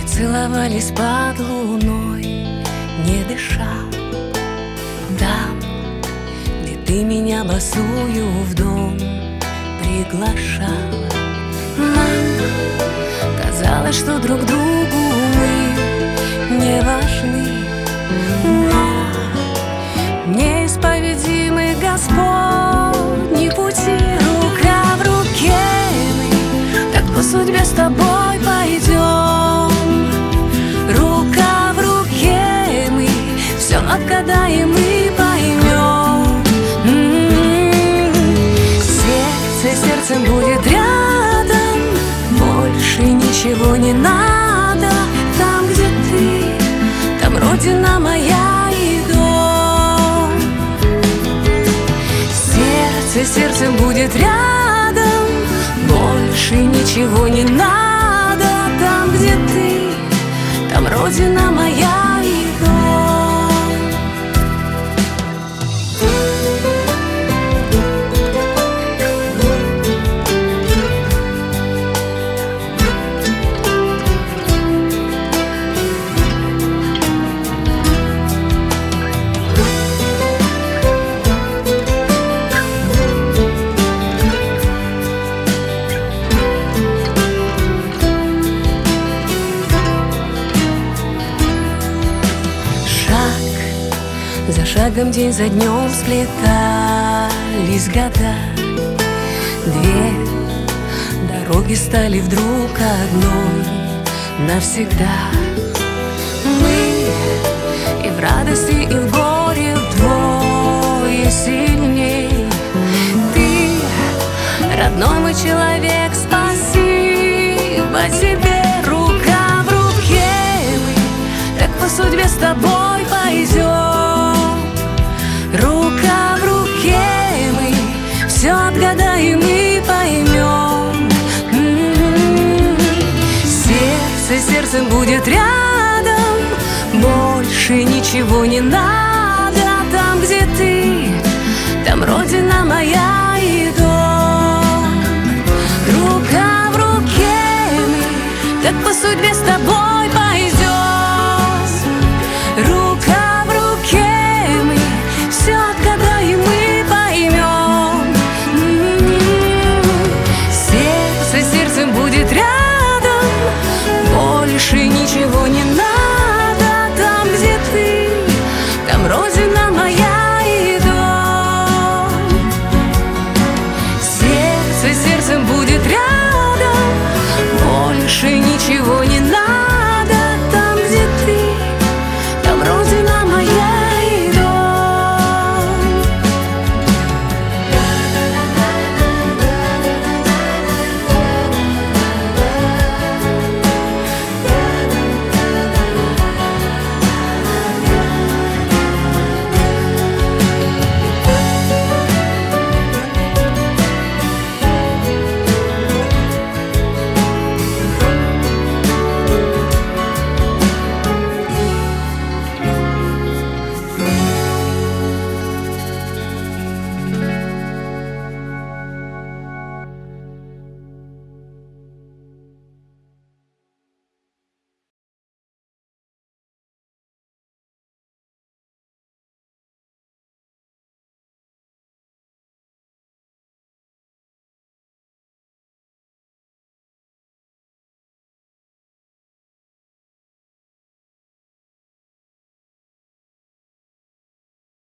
Целовались под луной, не дыша. Там, где ты меня босую в дом приглашала. Нам казалось, что друг другу мы не важны, но неисповедимы Господни пути. Рука в руке мы так по судьбе с тобой пойдем. Рука в руке мы все отгадаем и поймем. Сердце сердцем будет рядом, больше ничего не надо. Там, где ты, там родина моя и дом. Сердце сердцем будет рядом, больше ничего не надо. Там, где ты, там родина моя и дом. За шагом, день за днем сплетались года. Две дороги стали вдруг одной навсегда. Мы и в радости, и в горе вдвое сильней. Ты, родной мой человек, спасибо тебе. Рука в руке мы так по судьбе с тобой пойдем. Рука в руке мы все отгадаем и поймем. Сердце сердцем будет рядом, больше ничего не надо. Там, где ты, там родина моя и дом. Рука в руке мы так по судьбе с тобой